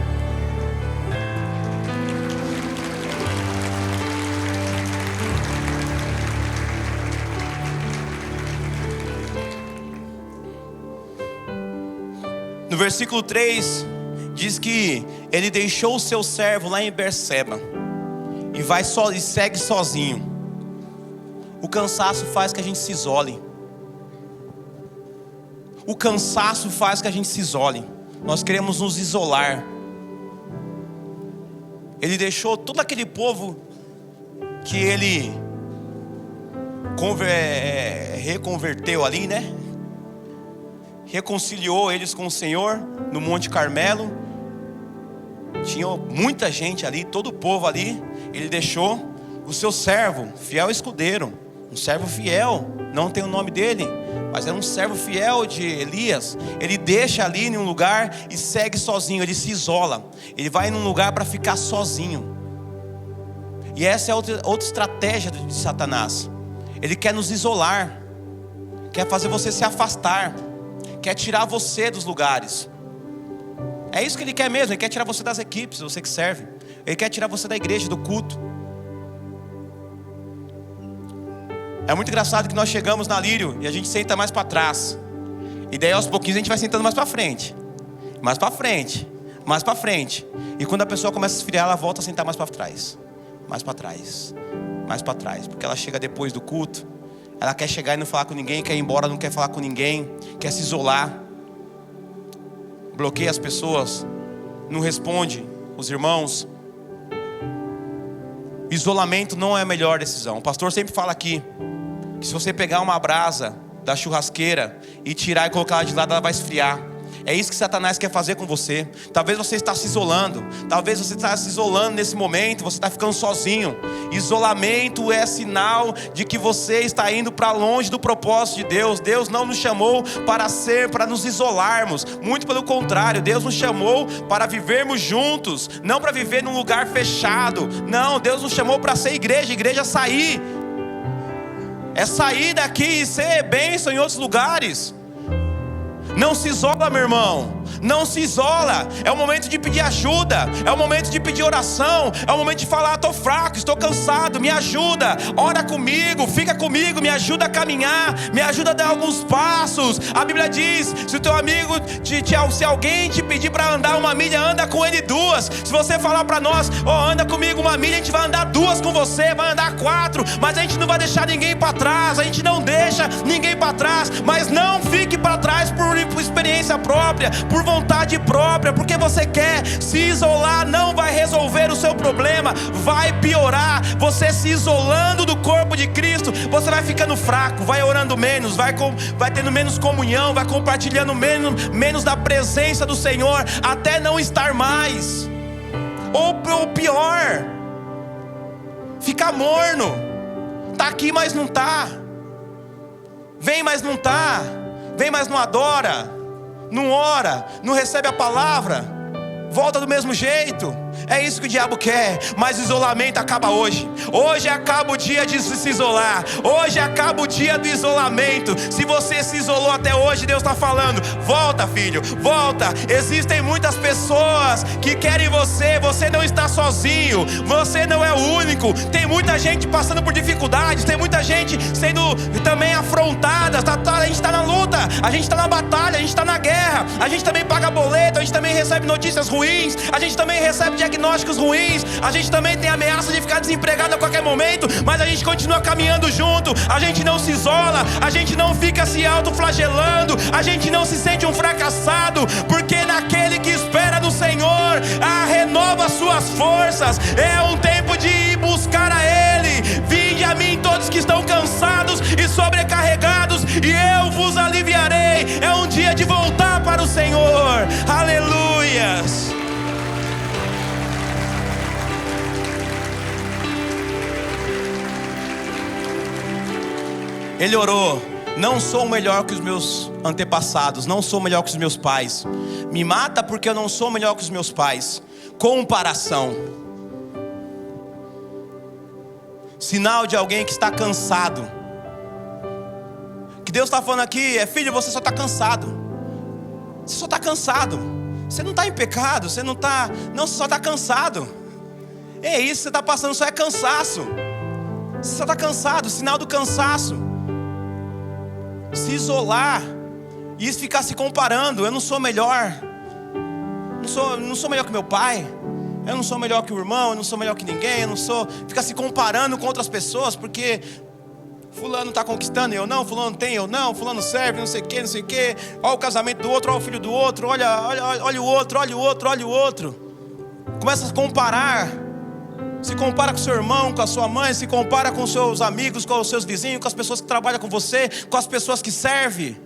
No versículo 3 diz que ele deixou o seu servo lá em Berseba e segue sozinho. O cansaço faz que a gente se isole. O cansaço faz que a gente se isole. Nós queremos nos isolar. Ele deixou todo aquele povo que ele reconverteu ali, né? Reconciliou eles com o Senhor no Monte Carmelo. Tinha muita gente ali, todo o povo ali. Ele deixou o seu servo, fiel escudeiro, um servo fiel, não tem o nome dele, mas era um servo fiel de Elias. Ele deixa ali em um lugar e segue sozinho, ele se isola. Ele vai num lugar para ficar sozinho. E essa é outra estratégia de Satanás. Ele quer nos isolar, quer fazer você se afastar, quer tirar você dos lugares. É isso que Ele quer mesmo. Ele quer tirar você das equipes, você que serve. Ele quer tirar você da igreja, do culto. É muito engraçado que nós chegamos na Lírio e a gente senta mais para trás. E daí aos pouquinhos a gente vai sentando mais para frente. Mais para frente. Mais para frente. E quando a pessoa começa a esfriar, ela volta a sentar mais para trás. Mais para trás. Mais para trás. Porque ela chega depois do culto. Ela quer chegar e não falar com ninguém. Quer ir embora, não quer falar com ninguém. Quer se isolar. Bloqueia as pessoas. Não responde os irmãos. Isolamento não é a melhor decisão. O pastor sempre fala aqui que se você pegar uma brasa da churrasqueira e tirar e colocar ela de lado, ela vai esfriar. É isso que Satanás quer fazer com você. Talvez você está se isolando. Talvez você está se isolando nesse momento. Você está ficando sozinho. Isolamento é sinal de que você está indo para longe do propósito de Deus. Deus não nos chamou para nos isolarmos. Muito pelo contrário, Deus nos chamou para vivermos juntos. Não para viver num lugar fechado. Não, Deus nos chamou para ser igreja. Igreja é sair. É sair daqui e ser bênção em outros lugares. Não se isola, meu irmão. Não se isola. É o momento de pedir ajuda. É o momento de pedir oração. É o momento de falar: estou fraco, estou cansado, me ajuda. Ora comigo, fica comigo, me ajuda a caminhar, me ajuda a dar alguns passos. A Bíblia diz: se o teu amigo, se alguém te pedir para andar uma milha, anda com ele 2. Se você falar para nós: anda comigo uma milha, a gente vai andar 2 com você, vai andar 4. Mas a gente não vai deixar ninguém para trás. A gente não deixa ninguém para trás. Mas não fique para trás por experiência própria, por vontade própria, porque você quer. Se isolar não vai resolver o seu problema, vai piorar. Você se isolando do corpo de Cristo, você vai ficando fraco, vai orando menos, vai tendo menos comunhão, vai compartilhando menos da presença do Senhor, até não estar mais. Ou pior, ficar morno. Tá aqui, mas não tá. Vem, mas não tá. Vem, mas não adora, não ora, não recebe a palavra, volta do mesmo jeito. É isso que o diabo quer. Mas o isolamento acaba hoje. Hoje acaba o dia de se isolar. Hoje acaba o dia do isolamento. Se você se isolou até hoje, Deus está falando: volta, filho, volta. Existem muitas pessoas que querem você. Você não está sozinho. Você não é o único. Tem muita gente passando por dificuldades. Tem muita gente sendo também afrontada. A gente está na luta. A gente está na batalha. A gente está na guerra. A gente também paga boleto. A gente também recebe notícias ruins. A gente também recebe diagnósticos ruins. A gente também tem ameaça de ficar desempregado a qualquer momento. Mas a gente continua caminhando junto. A gente não se isola. A gente não fica se autoflagelando. A gente não se sente um fracassado. Porque naquele que espera no Senhor, renova suas forças. É um tempo de ir buscar a Ele. Vinde a mim todos que estão cansados e sobrecarregados, e eu vos aliviarei. É um dia de voltar para o Senhor. Aleluias. Ele orou: não sou melhor que os meus antepassados, não sou melhor que os meus pais. Me mata porque eu não sou melhor que os meus pais. Comparação. Sinal de alguém que está cansado. Que Deus está falando aqui: filho, você só está cansado. Você só está cansado. Você não está em pecado, você não está. Não, você só está cansado. É isso que você está passando, só é cansaço. Você só está cansado, sinal do cansaço. Se isolar e ficar se comparando. Eu não sou melhor. Não sou melhor que meu pai. Eu não sou melhor que o irmão. Eu não sou melhor que ninguém. Eu não sou. Ficar se comparando com outras pessoas, porque fulano está conquistando, eu não. Fulano tem, eu não. Fulano serve, não sei o que, não sei o que. Olha o casamento do outro, olha o filho do outro. Olha o outro, olha o outro, olha o outro. Começa a comparar. Se compara com seu irmão, com a sua mãe. Se compara com seus amigos, com os seus vizinhos, com as pessoas que trabalham com você, com as pessoas que servem.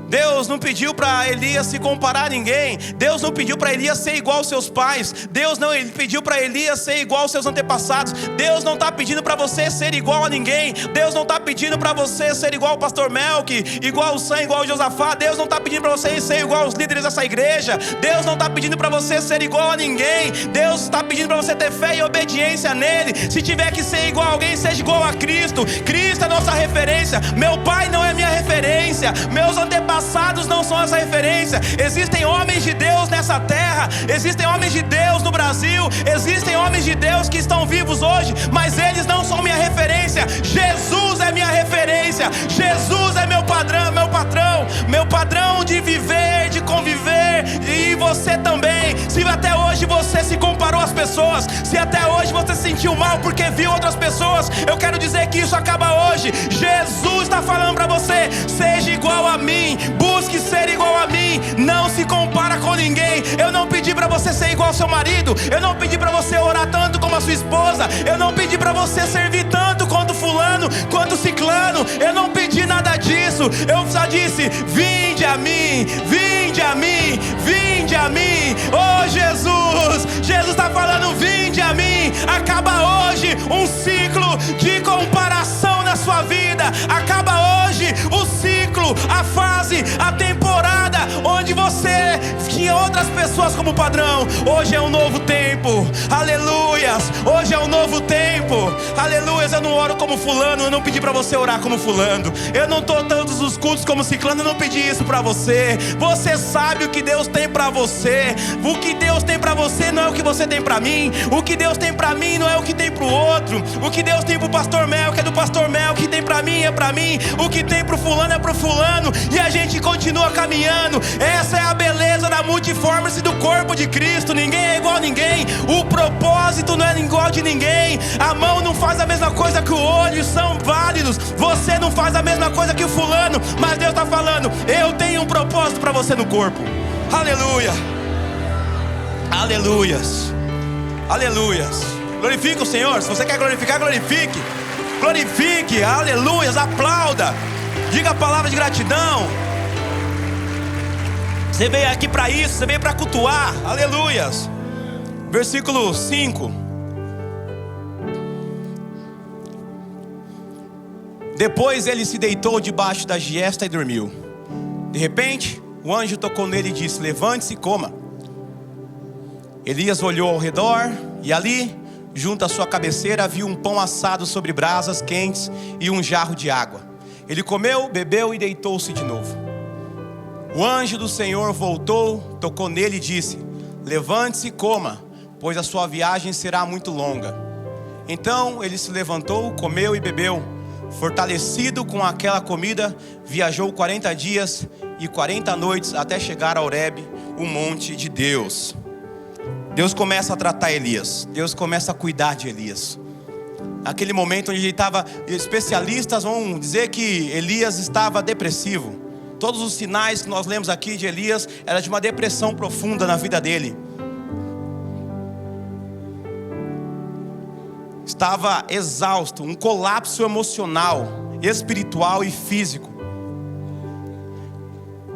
Deus não pediu para Elias se comparar a ninguém. Deus não pediu para Elias ser igual aos seus pais. Deus não pediu para Elias ser igual aos seus antepassados. Deus não está pedindo para você ser igual a ninguém. Deus não está pedindo para você ser igual ao pastor Melk, igual ao Sam, igual ao Josafá. Deus não está pedindo para você ser igual aos líderes dessa igreja. Deus não está pedindo para você ser igual a ninguém. Deus está pedindo para você ter fé e obediência nele. Se tiver que ser igual a alguém, seja igual a Cristo. Cristo é a nossa referência. Meu pai não é minha referência. Meus antepassados não são essa referência. Existem homens de Deus nessa terra, existem homens de Deus no Brasil, existem homens de Deus que estão vivos hoje, mas eles não são minha referência. Jesus é minha referência. Jesus é meu padrão, meu patrão de viver, de conviver. E você também. Se até hoje você se comparou às pessoas, se até hoje você se sentiu mal porque viu outras pessoas, eu quero dizer que isso acaba hoje. Jesus está falando para você: seja igual a mim, busque ser igual a mim, não se compara com ninguém. Eu não pedi para você ser igual ao seu marido, eu não pedi para você orar tanto como a sua esposa, eu não pedi para você servir tanto quanto fulano, quanto ciclano, eu não pedi nada disso. Eu só disse: vinde a mim, vinde a mim, vinde a mim. Oh Jesus, Jesus está falando: vinde a mim. Acaba hoje um ciclo de comparação na sua vida. Acaba hoje o ciclo, a fase, a temporada onde você tinha outras pessoas como padrão. Hoje é um novo tempo, aleluias. Hoje é um novo tempo, aleluias. Eu não oro como fulano, eu não pedi para você orar como fulano. Eu não estou todos os cultos como ciclano, eu não pedi isso para você. Você sabe o que Deus tem para você. O que Deus tem para você não é o que você tem para mim. O que Deus tem para mim não é o que tem para o outro. O que Deus tem para o pastor Mel, que é do pastor Mel. O que tem para mim é para mim. O que tem para o fulano é para o fulano. E a gente continua caminhando. Essa é a beleza da multiforme do corpo de Cristo. Ninguém é igual a ninguém. O propósito não é igual de ninguém. A mão não faz a mesma coisa que o olho. São válidos. Você não faz a mesma coisa que o fulano. Mas Deus está falando: eu tenho um propósito para você no corpo. Aleluia. Aleluias. Aleluias. Glorifica o Senhor. Se você quer glorificar, glorifique. Glorifique. Aleluias. Aplauda. Diga a palavra de gratidão. Você veio aqui para isso, você veio para cultuar. Aleluias. Versículo 5. Depois ele se deitou debaixo da giesta e dormiu. De repente, o anjo tocou nele e disse: levante-se e coma. Elias olhou ao redor e ali, junto à sua cabeceira, havia um pão assado sobre brasas quentes e um jarro de água. Ele comeu, bebeu e deitou-se de novo. O anjo do Senhor voltou, tocou nele e disse: levante-se e coma, pois a sua viagem será muito longa. Então ele se levantou, comeu e bebeu. Fortalecido com aquela comida, viajou 40 dias e 40 noites até chegar a Horebe, o monte de Deus. Deus começa a tratar Elias. Deus começa a cuidar de Elias. Naquele momento onde ele estava, especialistas vão dizer que Elias estava depressivo. Todos os sinais que nós lemos aqui de Elias era de uma depressão profunda na vida dele. Estava exausto, um colapso emocional, espiritual e físico.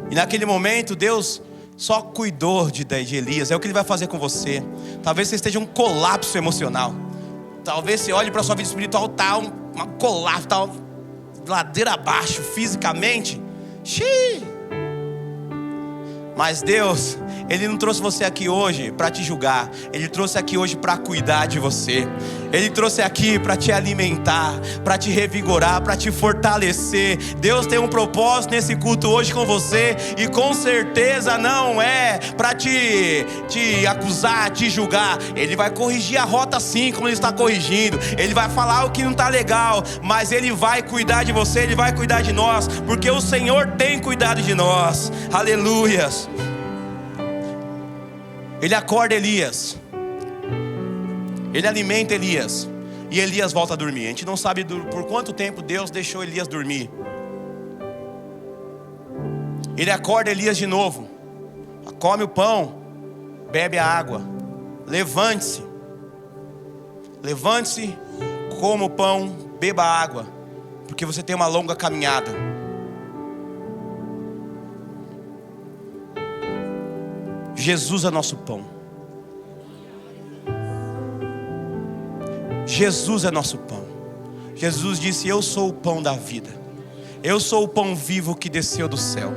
E naquele momento Deus só cuidou de Elias. É o que Ele vai fazer com você. Talvez você esteja um colapso emocional. Talvez você olhe para a sua vida espiritual, está uma colapso, está ladeira abaixo fisicamente. Mas Deus, Ele não trouxe você aqui hoje para te julgar. Ele trouxe aqui hoje para cuidar de você. Ele trouxe aqui para te alimentar, para te revigorar, para te fortalecer. Deus tem um propósito nesse culto hoje com você. E com certeza não é para te acusar, te julgar. Ele vai corrigir a rota sim, como Ele está corrigindo. Ele vai falar o que não está legal, mas Ele vai cuidar de você, Ele vai cuidar de nós, porque o Senhor tem cuidado de nós. Aleluias. Ele acorda Elias, ele alimenta Elias, e Elias volta a dormir. A gente não sabe por quanto tempo Deus deixou Elias dormir. Ele acorda Elias de novo, come o pão, bebe a água. Levante-se, coma o pão, beba a água, porque você tem uma longa caminhada. Jesus é nosso pão. Jesus é nosso pão. Jesus disse: eu sou o pão da vida. Eu sou o pão vivo que desceu do céu.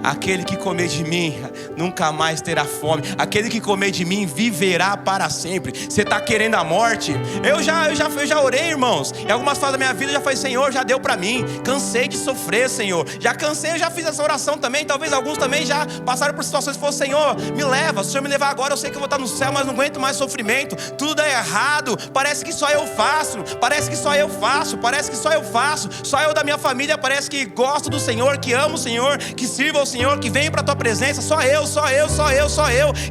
Aquele que comer de mim nunca mais terá fome. Aquele que comer de mim viverá para sempre. Você está querendo a morte? Eu já orei, irmãos. Em algumas fases da minha vida eu já falei: Senhor, já deu para mim. Cansei de sofrer, Senhor. Já cansei, eu já fiz essa oração também. Talvez alguns também já passaram por situações que foram: Senhor, me leva. Se o Senhor me levar agora, eu sei que eu vou estar no céu, mas não aguento mais sofrimento. Tudo é errado. Parece que só eu faço. Parece que só eu faço. Parece que só eu faço. Só eu da minha família parece que gosto do Senhor, que amo o Senhor, que sirvo ao Senhor, que venho para a tua presença. Só eu.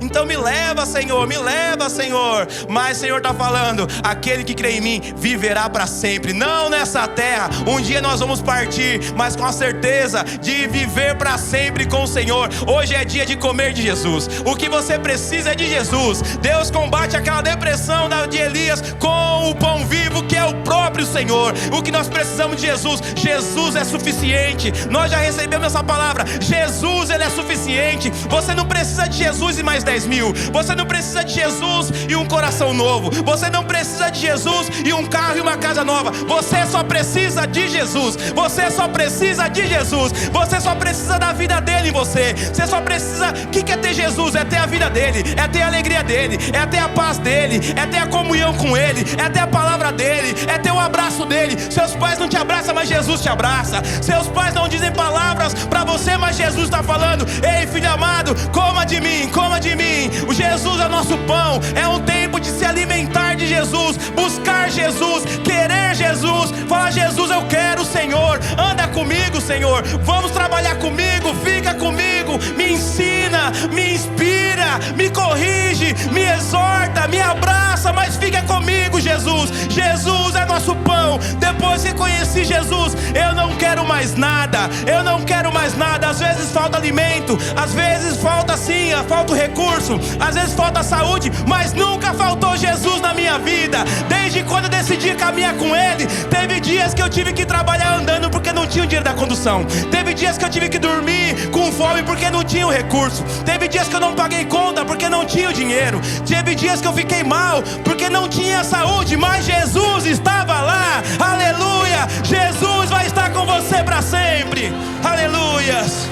Então me leva, Senhor, me leva, Senhor. Mas o Senhor está falando: aquele que crê em mim viverá para sempre. Não nessa terra, um dia nós vamos partir, mas com a certeza de viver para sempre com o Senhor. Hoje é dia de comer de Jesus. O que você precisa é de Jesus. Deus combate aquela depressão de Elias com o pão vivo, que é o próprio Senhor. O que nós precisamos de Jesus. Jesus é suficiente. Nós já recebemos essa palavra. Jesus, Ele é suficiente. Você não precisa de Jesus e mais 10 mil. Você não precisa de Jesus e um coração novo. Você não precisa de Jesus e um carro e uma casa nova. Você só precisa de Jesus. Você só precisa de Jesus. Você só precisa da vida dele em você. Você só precisa. O que é ter Jesus? É ter a vida dele, é ter a alegria dele, é ter a paz dele, é ter a comunhão com ele, é ter a palavra dele, é ter o abraço dele. Seus pais não te abraçam, mas Jesus te abraça. Seus pais não dizem palavras para você, mas Jesus está falando: ei, filho amado, coma de mim, coma de mim. O Jesus é nosso pão. É um tempo de se alimentar de Jesus, buscar Jesus, querer Jesus. Fala: Jesus, eu quero o Senhor. Anda comigo, Senhor. Vamos trabalhar comigo, fica comigo. Me ensina, me inspira, me corrige, me exorta, me abraça, mas fica comigo, Jesus. Jesus é nosso pão. Depois que conheci Jesus, eu não quero mais nada. Eu não quero mais nada. Às vezes falta alimento, às vezes falta sim, falta o recurso, às vezes falta saúde, mas nunca faltou Jesus na minha vida. Desde quando eu decidi caminhar com Ele, teve dias que eu tive que trabalhar andando porque não tinha o dinheiro da condução. Teve dias que eu tive que dormir com fome porque não tinha o recurso. Teve dias que eu não paguei conta porque não tinha o dinheiro. Teve dias que eu fiquei mal porque não tinha saúde, mas Jesus estava lá. Aleluia! Jesus vai estar com você para sempre. Aleluias!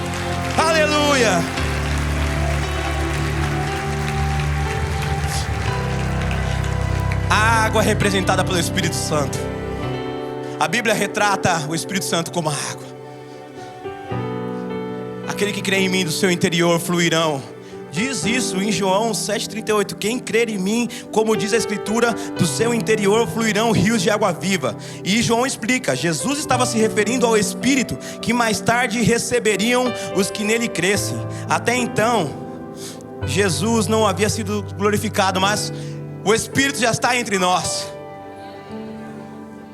Aleluia! A água é representada pelo Espírito Santo. A Bíblia retrata o Espírito Santo como a água. Aquele que crê em mim, do seu interior fluirão. Diz isso em João 7,38. Quem crer em mim, como diz a Escritura, do seu interior fluirão rios de água viva. E João explica: Jesus estava se referindo ao Espírito que mais tarde receberiam os que nele crescem. Até então, Jesus não havia sido glorificado, mas o Espírito já está entre nós.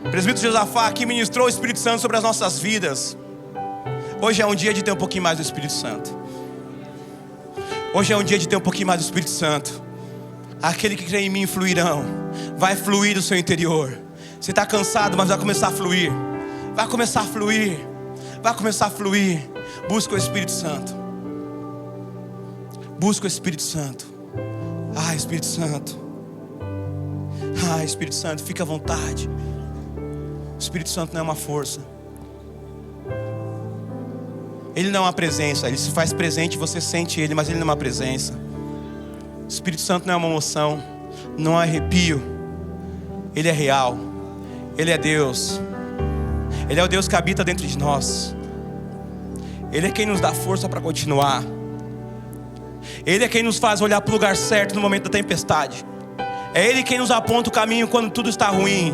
O presbítero Josafá aqui ministrou o Espírito Santo sobre as nossas vidas. Hoje é um dia de ter um pouquinho mais do Espírito Santo. Hoje é um dia de ter um pouquinho mais do Espírito Santo. Aquele que crê em mim fluirão. Vai fluir do seu interior. Você está cansado, mas vai começar a fluir. Vai começar a fluir. Vai começar a fluir. Busca o Espírito Santo. Busca o Espírito Santo. Ah, Espírito Santo. Ah, Espírito Santo, fica à vontade. O Espírito Santo não é uma força. Ele não é uma presença. Ele se faz presente, você sente Ele, mas Ele não é uma presença. O Espírito Santo não é uma emoção, não é arrepio. Ele é real. Ele é Deus. Ele é o Deus que habita dentro de nós. Ele é quem nos dá força para continuar. Ele é quem nos faz olhar para o lugar certo no momento da tempestade. É Ele quem nos aponta o caminho quando tudo está ruim.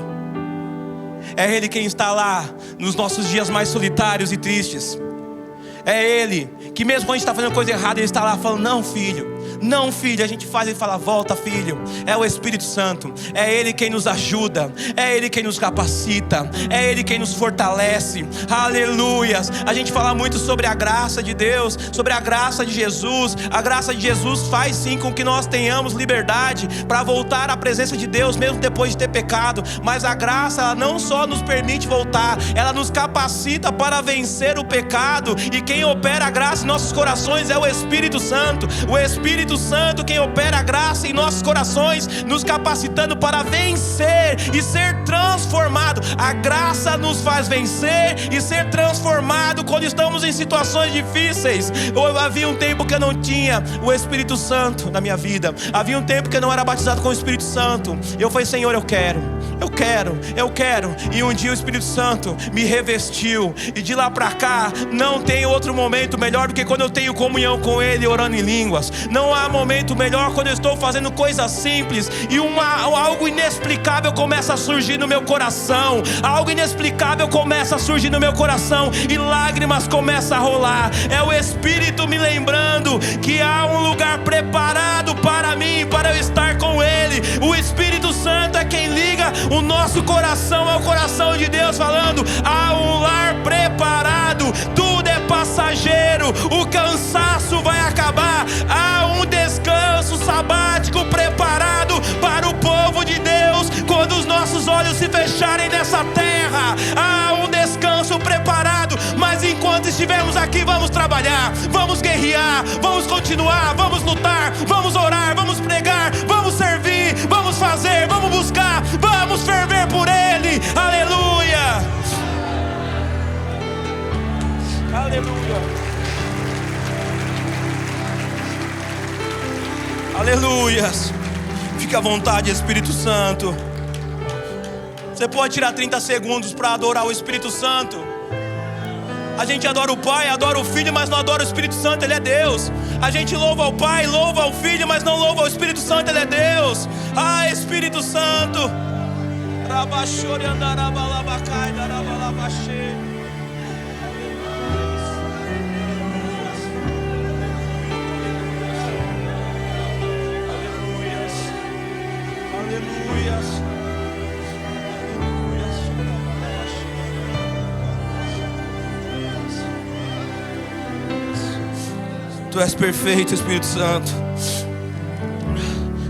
É Ele quem está lá nos nossos dias mais solitários e tristes. É Ele que mesmo quando a gente está fazendo coisa errada, Ele está lá falando: não, filho, não, filho. A gente faz, Ele fala: volta, filho. É o Espírito Santo. É Ele quem nos ajuda. É Ele quem nos capacita. É Ele quem nos fortalece. Aleluias. A gente fala muito sobre a graça de Deus, sobre a graça de Jesus. A graça de Jesus faz sim com que nós tenhamos liberdade para voltar à presença de Deus, mesmo depois de ter pecado. Mas a graça, ela não só nos permite voltar, ela nos capacita para vencer o pecado. E quem opera a graça em nossos corações é o Espírito Santo. O Espírito Espírito Santo quem opera a graça em nossos corações, nos capacitando para vencer e ser transformado. A graça nos faz vencer e ser transformado quando estamos em situações difíceis. Havia um tempo que eu não tinha o Espírito Santo na minha vida. Havia um tempo que eu não era batizado com o Espírito Santo. Eu falei: Senhor, eu quero. E um dia o Espírito Santo me revestiu. E de lá pra cá, não tem outro momento melhor do que quando eu tenho comunhão com Ele, orando em línguas. Não há momento melhor quando eu estou fazendo coisas simples e algo inexplicável começa a surgir no meu coração. Algo inexplicável começa a surgir no meu coração e lágrimas começam a rolar. É o Espírito me lembrando que há um lugar preparado para mim, para eu estar com Ele. O Espírito Santo é quem liga o nosso coração ao coração de Deus, falando: há um lar preparado, tudo é passageiro, o cansaço vai acabar, há um descanso sabático preparado para o povo de Deus. Quando os nossos olhos se fecharem nessa terra, há um descanso preparado. Mas enquanto estivermos aqui, vamos trabalhar, vamos guerrear, vamos continuar, vamos lutar, vamos orar, vamos pregar, vamos servir, vamos fazer, vamos buscar, vamos ferver por Ele. Aleluia, aleluia, aleluias. Fica à vontade, Espírito Santo. Você pode tirar 30 segundos para adorar o Espírito Santo. A gente adora o Pai, adora o Filho, mas não adora o Espírito Santo. Ele é Deus. A gente louva o Pai, louva o Filho, mas não louva o Espírito Santo. Ele é Deus. Ah, Espírito Santo. Tu és perfeito, Espírito Santo.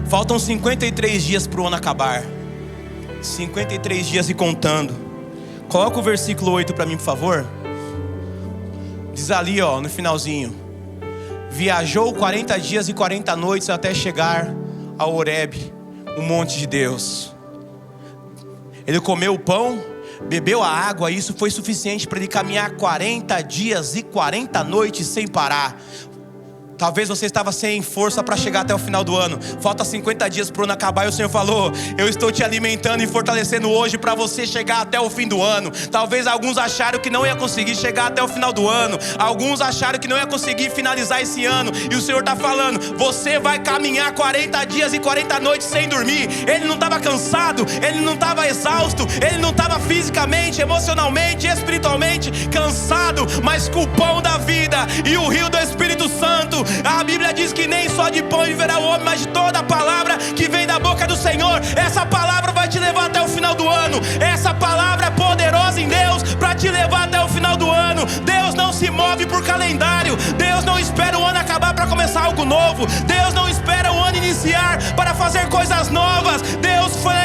Faltam 53 dias para o ano acabar. 53 dias e contando. Coloca o versículo 8 para mim, por favor. Diz ali, ó, no finalzinho: viajou 40 dias e 40 noites até chegar a Horebe, o monte de Deus. Ele comeu o pão, bebeu a água, e isso foi suficiente para ele caminhar 40 dias e 40 noites sem parar. Talvez você estava sem força para chegar até o final do ano. Falta 50 dias para o ano acabar e o Senhor falou: eu estou te alimentando e fortalecendo hoje para você chegar até o fim do ano. Talvez alguns acharam que não ia conseguir chegar até o final do ano. Alguns acharam que não ia conseguir finalizar esse ano. E o Senhor está falando: você vai caminhar 40 dias e 40 noites sem dormir. Ele não estava cansado, ele não estava exausto, ele não estava fisicamente, emocionalmente, espiritualmente cansado, mas com o pão da vida e o rio do Espírito Santo. A Bíblia diz que nem só de pão viverá o homem, mas de toda a palavra que vem da boca do Senhor. Essa palavra vai te levar até o final do ano. Essa palavra é poderosa em Deus para te levar até o final do ano. Deus não se move por calendário. Deus não espera o ano acabar para começar algo novo. Deus não espera o ano iniciar para fazer coisas novas.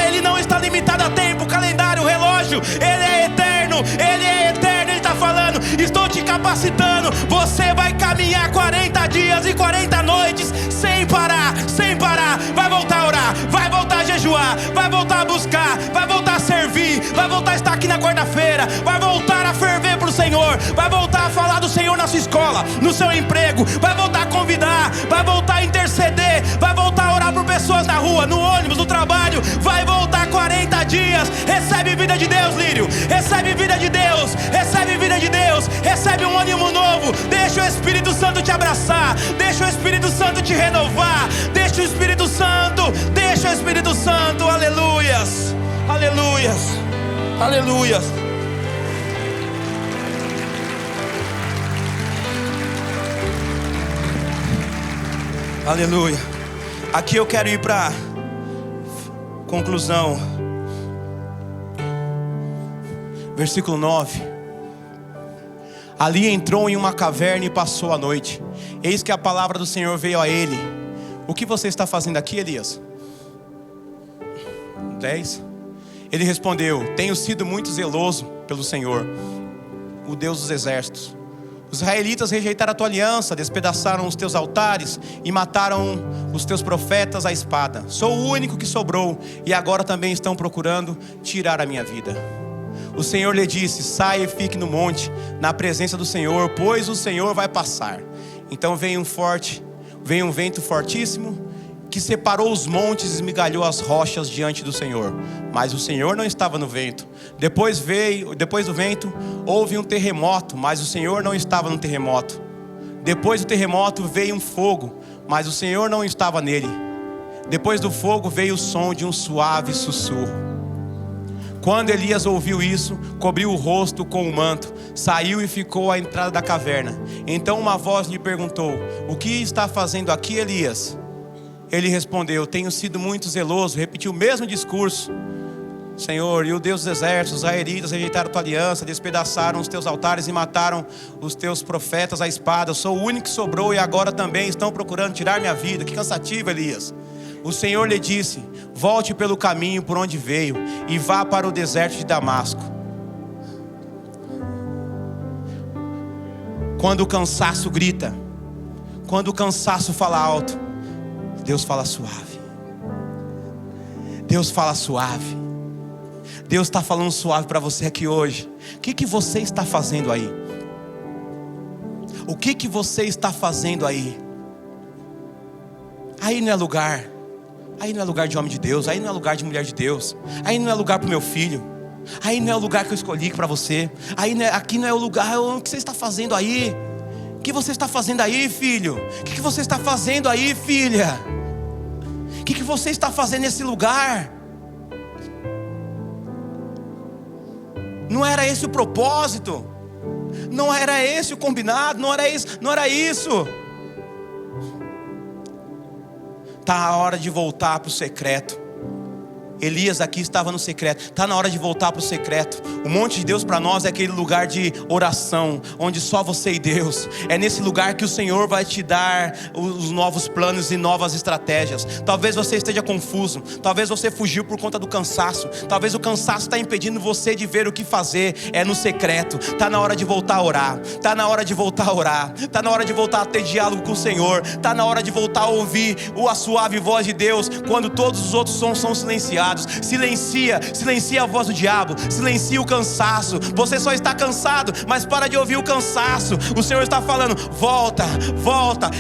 Ele não está limitado a tempo, calendário, relógio. Ele é eterno, Ele é eterno. Ele está falando: estou te capacitando. Você vai caminhar 40 dias e 40 noites sem parar, sem parar. Vai voltar a orar, vai voltar a jejuar, vai voltar a buscar, vai voltar a servir, vai voltar a estar aqui na quarta-feira, vai voltar a ferver para o Senhor, vai voltar a falar do Senhor na sua escola, no seu emprego, vai voltar a convidar, vai voltar a interceder, vai voltar a orar por pessoas na rua, no ônibus, no trabalho. Vai voltar 40 dias. Recebe vida de Deus, Lírio. Recebe vida de Deus. Recebe vida de Deus. Recebe um ânimo novo. Deixa o Espírito Santo te abraçar. Deixa o Espírito Santo te renovar. Deixa o Espírito Santo. Deixa o Espírito Santo. Aleluias. Aleluias. Aleluias. Aleluia. Aqui eu quero ir para conclusão. Versículo 9. Ali entrou em uma caverna e passou a noite. Eis que a palavra do Senhor veio a ele: o que você está fazendo aqui, Elias? 10. Ele respondeu: tenho sido muito zeloso pelo Senhor, o Deus dos exércitos. Os israelitas rejeitaram a tua aliança, despedaçaram os teus altares e mataram os teus profetas à espada. Sou o único que sobrou e agora também estão procurando tirar a minha vida. O Senhor lhe disse: saia e fique no monte, na presença do Senhor, pois o Senhor vai passar. Então veio um vento fortíssimo, que separou os montes e esmigalhou as rochas diante do Senhor. Mas o Senhor não estava no vento. Depois do vento, houve um terremoto, mas o Senhor não estava no terremoto. Depois do terremoto veio um fogo, mas o Senhor não estava nele. Depois do fogo veio o som de um suave sussurro. Quando Elias ouviu isso, cobriu o rosto com o manto, saiu e ficou à entrada da caverna. Então uma voz lhe perguntou: o que está fazendo aqui, Elias? Ele respondeu: tenho sido muito zeloso. Repetiu o mesmo discurso: Senhor, e o Deus dos exércitos, os israelitas rejeitaram a tua aliança, despedaçaram os teus altares e mataram os teus profetas à espada. Eu sou o único que sobrou e agora também estão procurando tirar minha vida. Que cansativo, Elias. O Senhor lhe disse: volte pelo caminho por onde veio e vá para o deserto de Damasco. Quando o cansaço grita, quando o cansaço fala alto, Deus fala suave. Deus fala suave. Deus está falando suave para você aqui hoje. O que você está fazendo aí? O que você está fazendo aí? Aí não é lugar. Aí não é lugar de homem de Deus. Aí não é lugar de mulher de Deus. Aí não é lugar para o meu filho. Aí não é o lugar que eu escolhi para você. Aqui não é o lugar. O que você está fazendo aí? O que você está fazendo aí, filho? O que você está fazendo aí, filha? O que você está fazendo nesse lugar? Não era esse o propósito. Não era esse o combinado. Não era isso. Está a hora de voltar para o secreto. Elias aqui estava no secreto. Está na hora de voltar para o secreto. O monte de Deus para nós é aquele lugar de oração, onde só você e Deus. É nesse lugar que o Senhor vai te dar os novos planos e novas estratégias. Talvez você esteja confuso. Talvez você fugiu por conta do cansaço. Talvez o cansaço está impedindo você de ver o que fazer. É no secreto. Está na hora de voltar a orar. Está na hora de voltar a orar. Está na hora de voltar a ter diálogo com o Senhor. Está na hora de voltar a ouvir a suave voz de Deus, quando todos os outros sons são silenciados. Silencia a voz do diabo. Silencia o cansaço. Você só está cansado, mas para de ouvir o cansaço. O Senhor está falando: volta.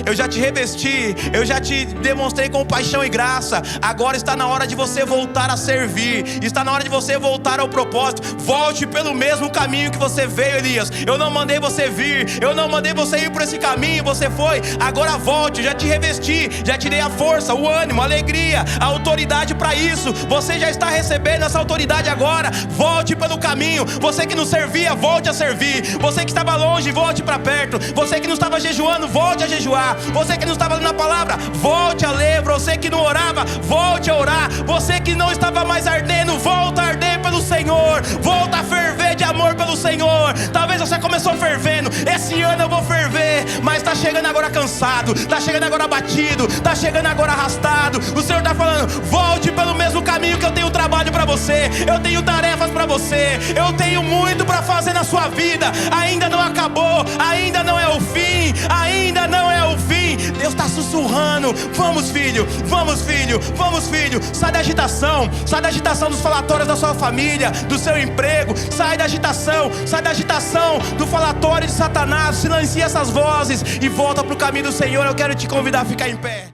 Eu já te revesti. Eu já te demonstrei compaixão e graça. Agora está na hora de você voltar a servir. Está na hora de você voltar ao propósito. Volte pelo mesmo caminho que você veio, Elias. Eu não mandei você vir. Eu não mandei você ir por esse caminho. Você foi. Agora volte. Eu já te revesti. Já te dei a força, o ânimo, a alegria, a autoridade para isso. Você já está recebendo essa autoridade agora. Volte pelo caminho. Você que não servia, volte a servir. Você que estava longe, volte para perto. Você que não estava jejuando, volte a jejuar. Você que não estava lendo a palavra, volte a ler. Você que não orava, volte a orar. Você que não estava mais ardendo, volta a arder pelo Senhor. Volta a ferver de amor pelo Senhor. Talvez você começou fervendo. Esse ano eu vou ferver, mas está chegando agora cansado, está chegando agora abatido, está chegando agora arrastado. O Senhor está falando: volte pelo mesmo caminho, que eu tenho trabalho para você. Eu tenho tarefas para você. Eu tenho muito para fazer na sua vida. Ainda não acabou. Ainda não é o fim. Ainda não é o fim. Deus está sussurrando: vamos, filho. Vamos, filho. Vamos, filho. Sai da agitação. Sai da agitação dos falatórios da sua família, do seu emprego. Sai da agitação. Sai da agitação do falatório de Satanás. Silencia essas vozes e volta para o caminho do Senhor. Eu quero te convidar a ficar em pé.